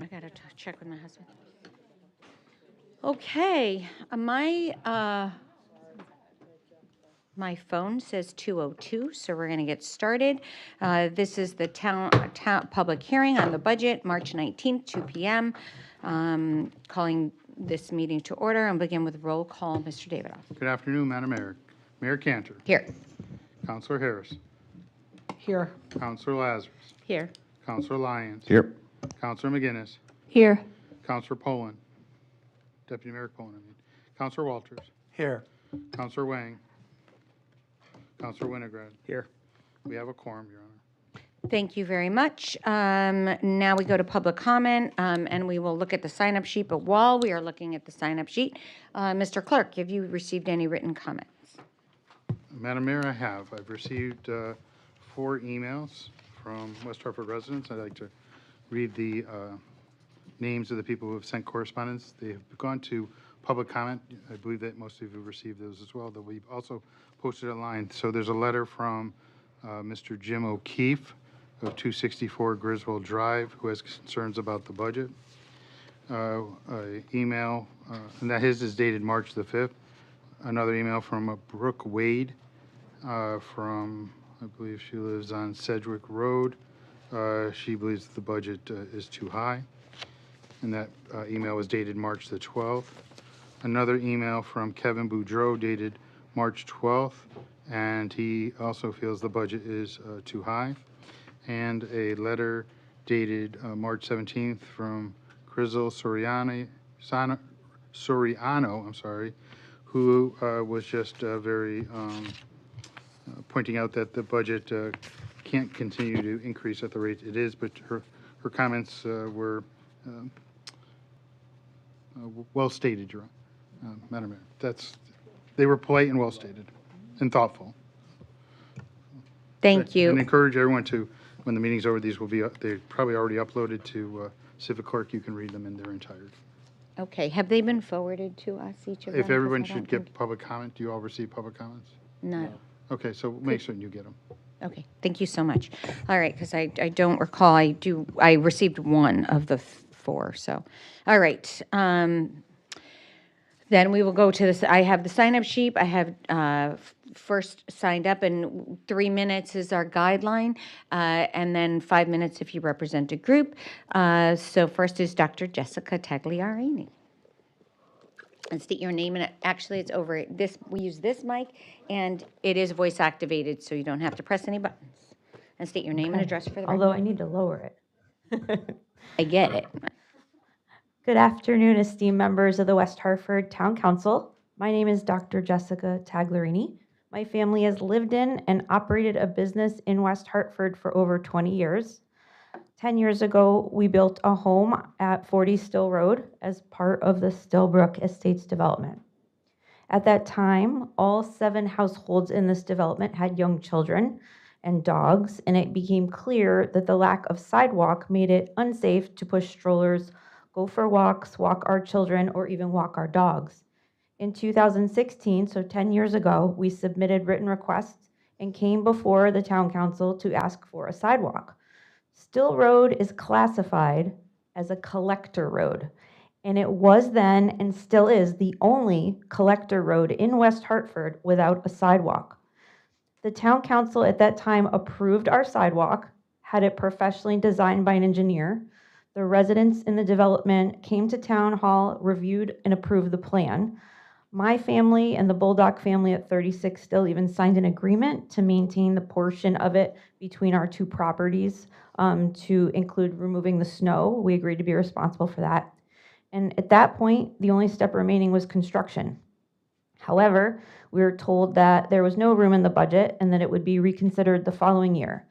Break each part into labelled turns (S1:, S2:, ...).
S1: I got to check with my husband. Okay, my phone says 2:02, so we're going to get started. This is the town public hearing on the budget, March 19th, 2 p.m. Calling this meeting to order and begin with roll call. Mr. Davidoff.
S2: Good afternoon, Madam Mayor. Mayor Cantor.
S1: Here.
S2: Councilor Harris.
S3: Here.
S2: Councilor Lazarus.
S1: Here.
S2: Councilor Lyons.
S4: Here.
S2: Councilor McGinnis.
S3: Here.
S2: Councilor Poland. Deputy Mayor Poland, Councilor Walters.
S4: Here.
S2: Councilor Wang. Councilor Winograd.
S4: Here.
S2: We have a quorum, Your Honor.
S1: Thank you very much. Now we go to public comment, and we will look at the sign-up sheet. But while we are looking at the sign-up sheet, Mr. Clerk, have you received any written comments?
S2: Madam Mayor, I have. I've received 4 emails from West Hartford residents. I'd like to read the names of the people who have sent correspondence. They have gone to public comment. I believe that most of you have received those as well, though we've also posted online. So there's a letter from Mr. Jim O'Keefe of 264 Griswold Drive, who has concerns about the budget. Email, and that his is dated March the 5th. Another email from Brooke Wade from, I believe she lives on Sedgwick Road. She believes the budget is too high. And that email was dated March the 12th. Another email from Kevin Boudreau dated March 12th, and he also feels the budget is too high. And a letter dated March 17th from Crizzle Soriano, who was just very pointing out that the budget can't continue to increase at the rate it is, but her comments were well stated, Your Honor. Madam Mayor. They were polite and well stated and thoughtful.
S1: Thank you.
S2: And encourage everyone to, when the meeting's over, these will be, they're probably already uploaded to Civic Clerk. You can read them in their entirety.
S1: Okay, have they been forwarded to us, each of them?
S2: If everyone
S1: 'Cause I
S2: should
S1: don't
S2: get public comment, do you all receive public comments?
S1: think- No.
S2: Okay, so make certain you get them.
S1: Okay, thank you so much. All right, because I don't recall, I received one of the 4, so. All right. Then we will go to this, I have the sign-up sheet. I have first signed up, and 3 minutes is our guideline, and then 5 minutes if you represent a group. So first is Dr. Jessica Tagliarini. And state your name, and actually it's over this, we use this mic, and it is voice activated, so you don't have to press any buttons. And state your name and address for the record.
S5: Although I need to lower it.
S1: I get it.
S5: Good afternoon, esteemed members of the West Hartford Town Council. My name is Dr. Jessica Tagliarini. My family has lived in and operated a business in West Hartford for over 20 years. 10 years ago, we built a home at 40 Still Road as part of the Stillbrook Estates development. At that time, all 7 households in this development had young children and dogs, and it became clear that the lack of sidewalk made it unsafe to push strollers, go for walks, walk our children, or even walk our dogs. In 2016, so 10 years ago, we submitted written requests and came before the town council to ask for a sidewalk. Still Road is classified as a collector road, and it was then and still is the only collector road in West Hartford without a sidewalk. The town council at that time approved our sidewalk, had it professionally designed by an engineer. The residents in the development came to town hall, reviewed and approved the plan. My family and the Bulldog family at 36 Still even signed an agreement to maintain the portion of it between our 2 properties, to include removing the snow. We agreed to be responsible for that. And at that point, the only step remaining was construction. However, we were told that there was no room in the budget and that it would be reconsidered the following year.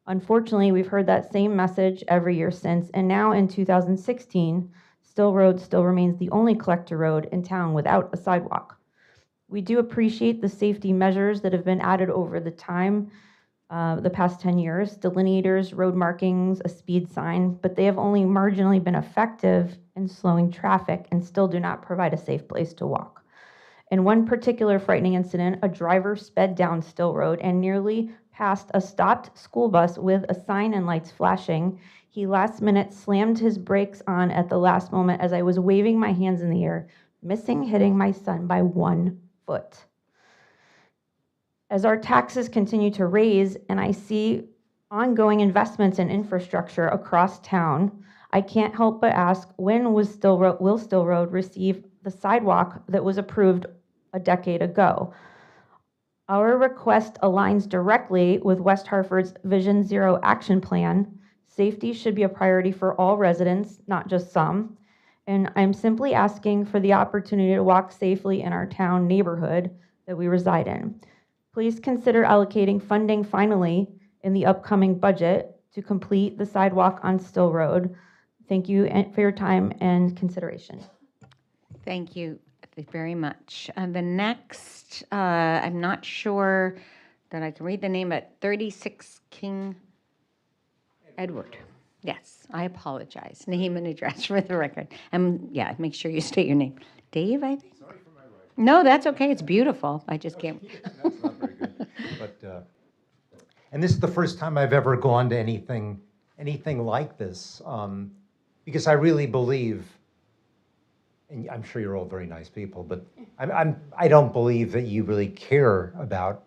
S5: Unfortunately, we've heard that same message every year since, and now in 2016, Still Road still remains the only collector road in town without a sidewalk. We do appreciate the safety measures that have been added over the time, the past 10 years, delineators, road markings, a speed sign, but they have only marginally been effective in slowing traffic and still do not provide a safe place to walk. In one particular frightening incident, a driver sped down Still Road and nearly past a stopped school bus with a sign and lights flashing. He last minute slammed his brakes on at the last moment as I was waving my hands in the air, missing hitting my son by 1 foot. As our taxes continue to raise and I see ongoing investments in infrastructure across town, I can't help but ask, when will Still Road receive the sidewalk that was approved a decade ago? Our request aligns directly with West Hartford's Vision Zero action plan. Safety should be a priority for all residents, not just some. And I'm simply asking for the opportunity to walk safely in our town neighborhood that we reside in. Please consider allocating funding finally in the upcoming budget to complete the sidewalk on Still Road. Thank you for your time and consideration.
S1: Thank you very much. The next, I'm not sure that I can read the name, but 36 King Edward. Yes, I apologize. Name and address for the record. And yeah, make sure you state your name. Dave, I think?
S3: Sorry for my writing.
S1: No, that's okay. It's beautiful. I just can't.
S3: That's not very good. But, and this is the first time I've ever gone to anything like this, because I really believe, and I'm sure you're all very nice people, but I don't believe that you really care about,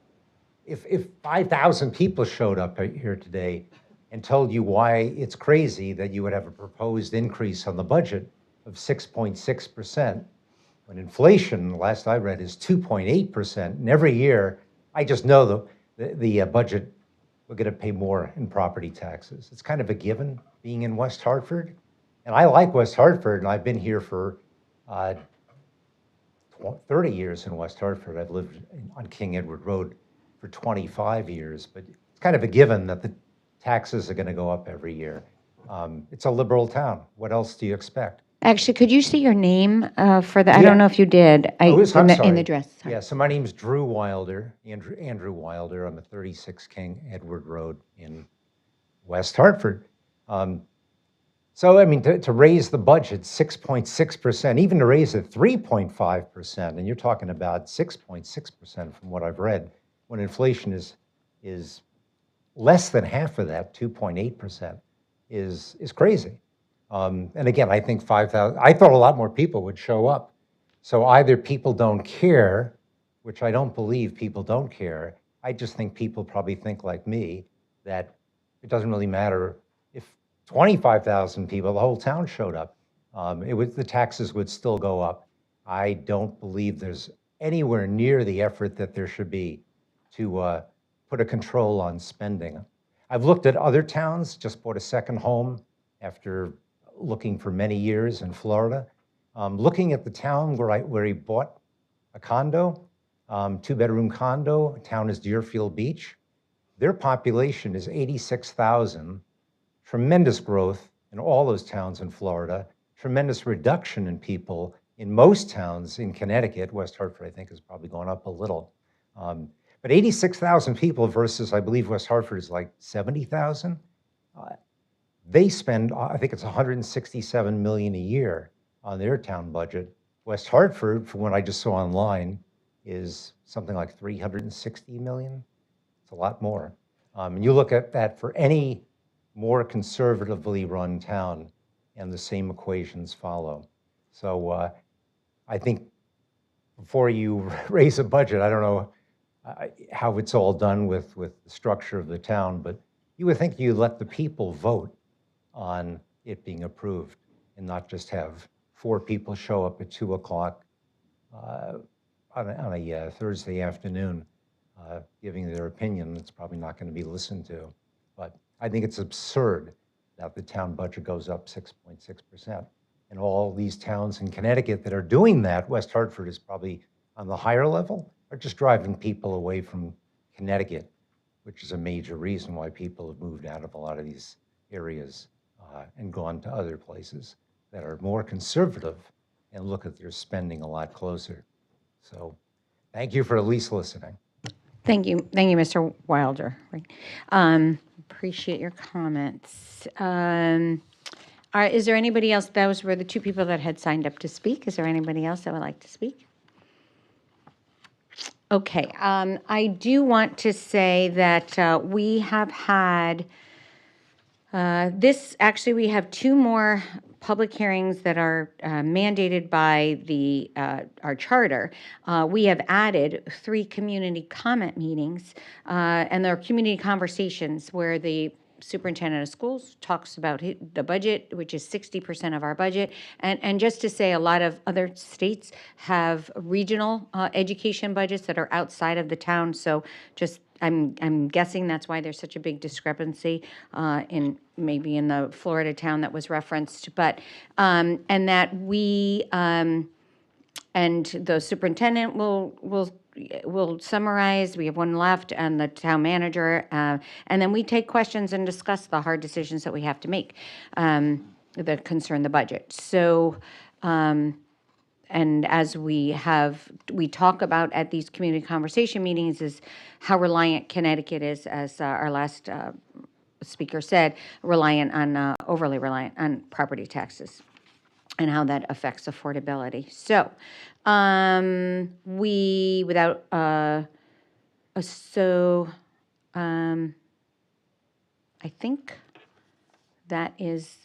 S3: if 5,000 people showed up here today and told you why it's crazy that you would have a proposed increase on the budget of 6.6%, when inflation, the last I read, is 2.8%, and every year, I just know the budget, we're going to pay more in property taxes. It's kind of a given being in West Hartford. And I like West Hartford, and I've been here for 30 years in West Hartford. I've lived on King Edward Road for 25 years, but it's kind of a given that the taxes are going to go up every year. It's a liberal town. What else do you expect?
S1: Actually, could you state your name for the, I
S3: Yeah.
S1: don't know if you did.
S3: I'm
S1: in the
S3: sorry.
S1: address. Sorry.
S3: Yeah, so my name's Drew Wilder, Andrew Wilder. I'm at 36 King Edward Road in West Hartford. So, I mean, to raise the budget 6.6%, even to raise it 3.5%, and you're talking about 6.6% from what I've read, when inflation is less than half of that, 2.8%, is crazy. And again, I think 5,000, I thought a lot more people would show up. So either people don't care, which I don't believe people don't care. I just think people probably think like me, that it doesn't really matter if 25,000 people, the whole town showed up. The taxes would still go up. I don't believe there's anywhere near the effort that there should be to put a control on spending. I've looked at other towns, just bought a second home after looking for many years in Florida. Looking at the town where he bought a condo, 2-bedroom condo, town is Deerfield Beach. Their population is 86,000. Tremendous growth in all those towns in Florida, tremendous reduction in people in most towns in Connecticut. West Hartford, I think, has probably gone up a little. But 86,000 people versus, I believe, West Hartford is like 70,000. They spend, I think it's 167 million a year on their town budget. West Hartford, from what I just saw online, is something like 360 million. It's a lot more. And you look at that for any more conservatively run town, and the same equations follow. So I think before you raise a budget, I don't know how it's all done with the structure of the town, but you would think you let the people vote on it being approved and not just have 4 people show up at 2 o'clock on a Thursday afternoon giving their opinion. It's probably not going to be listened to. But I think it's absurd that the town budget goes up 6.6%. And all these towns in Connecticut that are doing that, West Hartford is probably on the higher level, are just driving people away from Connecticut, which is a major reason why people have moved out of a lot of these areas and gone to other places that are more conservative and look at their spending a lot closer. So thank you for at least listening.
S1: Thank you, Mr. Wilder. Appreciate your comments. Is there anybody else? Those were the 2 people that had signed up to speak. Is there anybody else that would like to speak? Okay, I do want to say that we have had, we have two more public hearings that are mandated by our charter. We have added 3 community comment meetings, and they're community conversations where the superintendent of schools talks about the budget, which is 60% of our budget. And just to say, a lot of other states have regional education budgets that are outside of the town. So just, I'm guessing that's why there's such a big discrepancy maybe in the Florida town that was referenced. But, and that and the superintendent will summarize. We have one left, and the town manager, and then we take questions and discuss the hard decisions that we have to make that concern the budget. So, and as we talk about at these community conversation meetings, is how reliant Connecticut is, as our last speaker said, overly reliant on property taxes, and how that affects affordability. So, I think that is,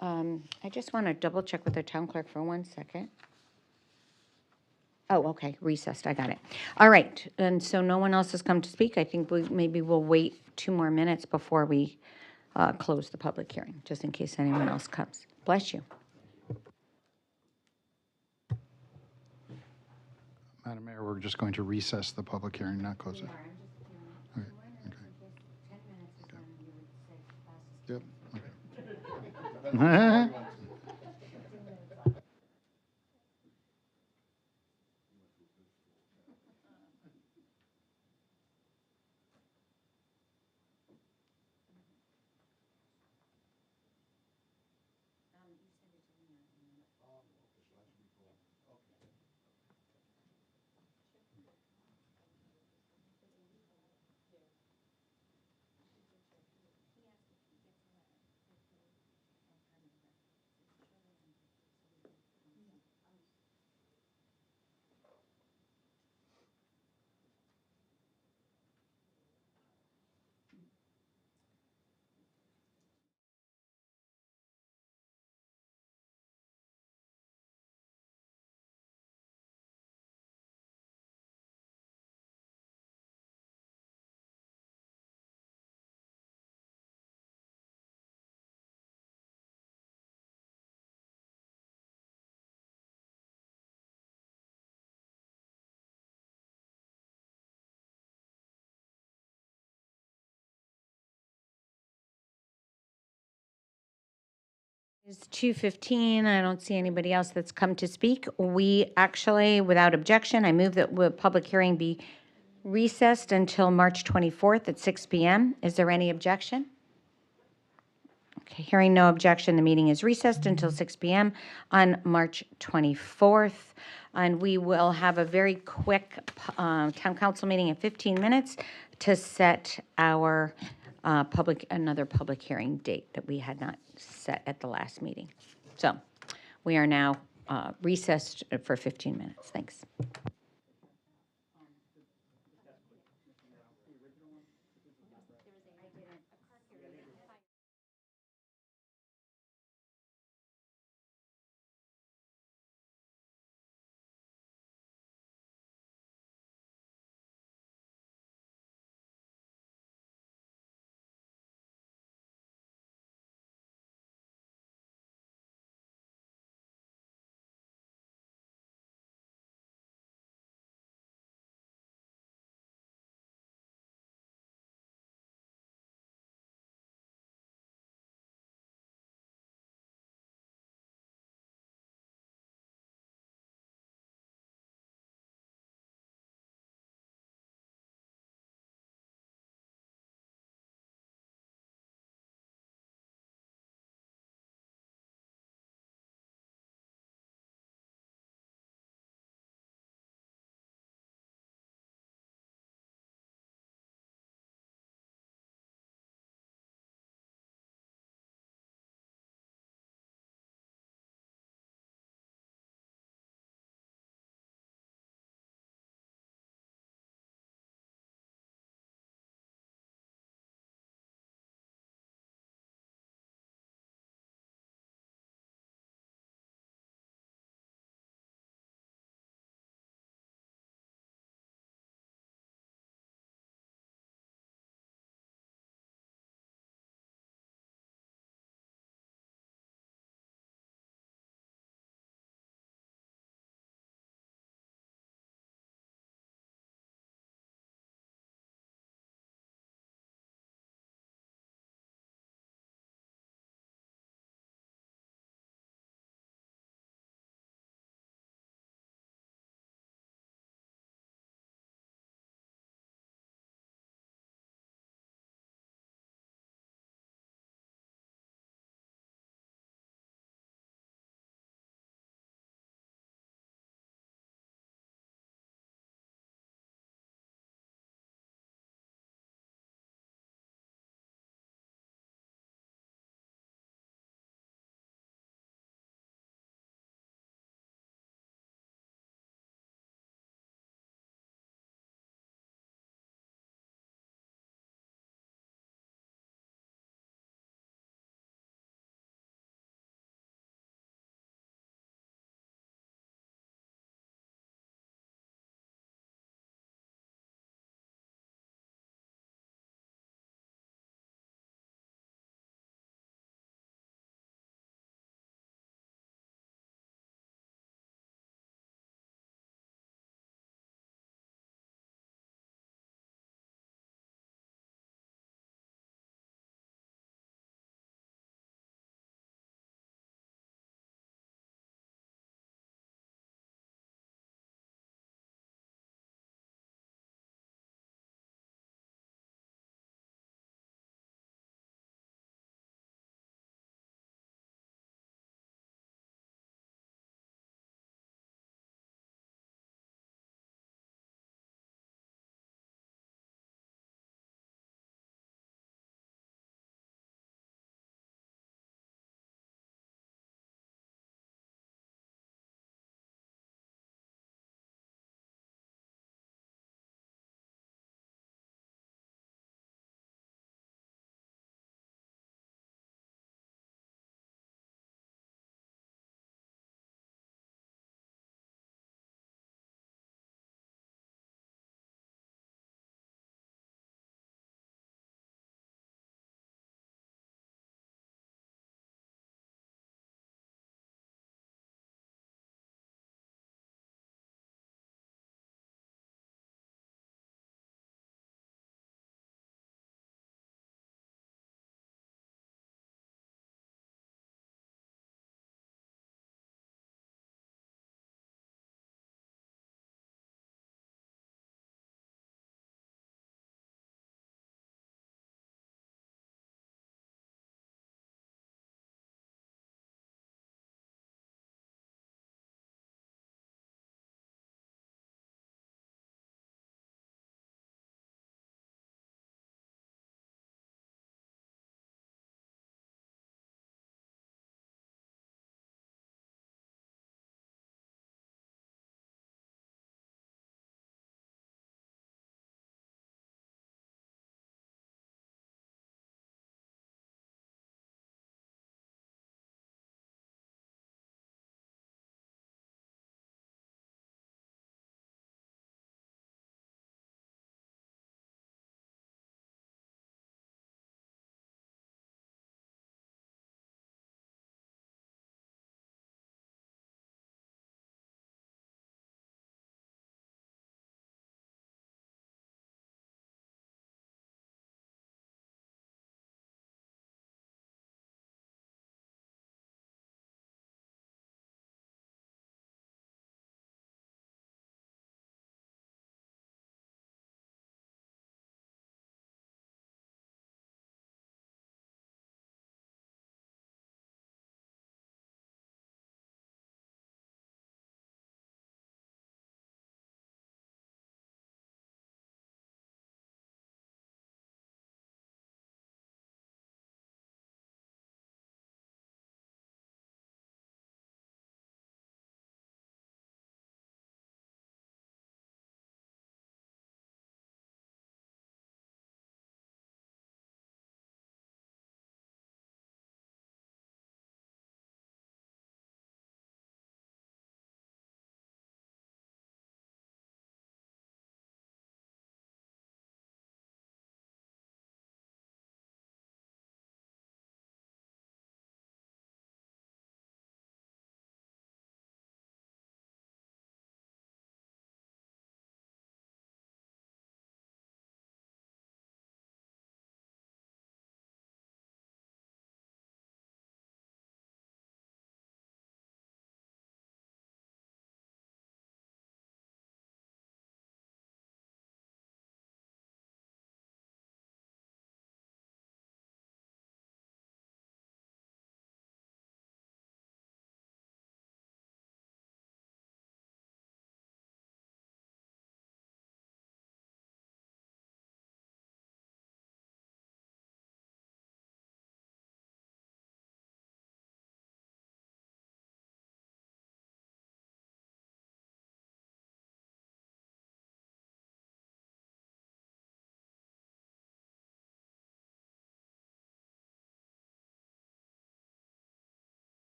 S1: I just want to double check with the town clerk for 1 second. Oh, okay, recessed, I got it. All right, and so no one else has come to speak. I think maybe we'll wait 2 more minutes before we close the public hearing, just in case anyone else comes. Bless you.
S2: Madam Mayor, we're just going to recess the public hearing, not close it. Okay, okay. Yep, okay.
S1: It's 2:15. I don't see anybody else that's come to speak. We actually, without objection, I move that the public hearing be recessed until March 24th at 6 p.m. Is there any objection? Okay, hearing no objection, the meeting is recessed until 6 p.m. on March 24th. And we will have a very quick town council meeting in 15 minutes to set our another public hearing date that we had not set at the last meeting. So we are now recessed for 15 minutes. Thanks.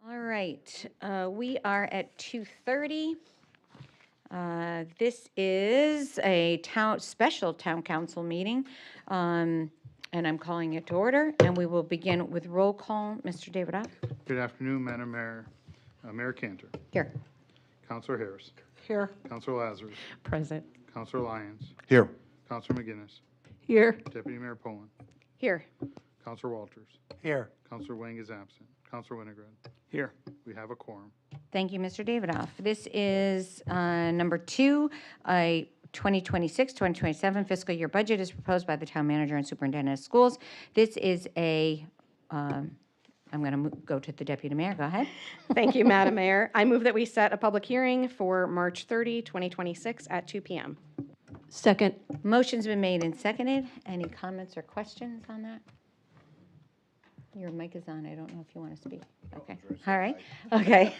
S1: All right, we are at 2:30. This is a special town council meeting, and I'm calling it to order, and we will begin with roll call. Mr. Davidoff?
S2: Good afternoon, Madam Mayor. Mayor Cantor.
S1: Here.
S2: Counselor Harris.
S4: Here.
S2: Counselor Lazarus.
S4: Present.
S2: Counselor Lyons.
S6: Here.
S2: Counselor McGinnis.
S4: Here.
S2: Deputy Mayor Poland.
S1: Here.
S2: Counselor Walters.
S6: Here.
S2: Counselor Wang is absent. Counselor Winograd.
S6: Here.
S2: We have a quorum.
S1: Thank you, Mr. Davidoff. This is number 2, a 2026-2027 fiscal year budget is proposed by the town manager and superintendent of schools. This is I'm going to go to the deputy mayor. Go ahead.
S7: Thank you, Madam Mayor. I move that we set a public hearing for March 30, 2026 at 2 p.m.
S4: Second.
S1: Motion's been made and seconded. Any comments or questions on that? Your mic is on. I don't know if you want to speak. Okay. All right. Okay.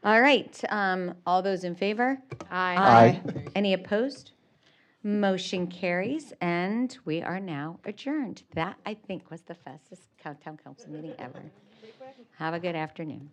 S1: All right. All those in favor?
S7: Aye.
S1: Any opposed? Motion carries, and we are now adjourned. That, I think, was the fastest town council meeting ever. Have a good afternoon.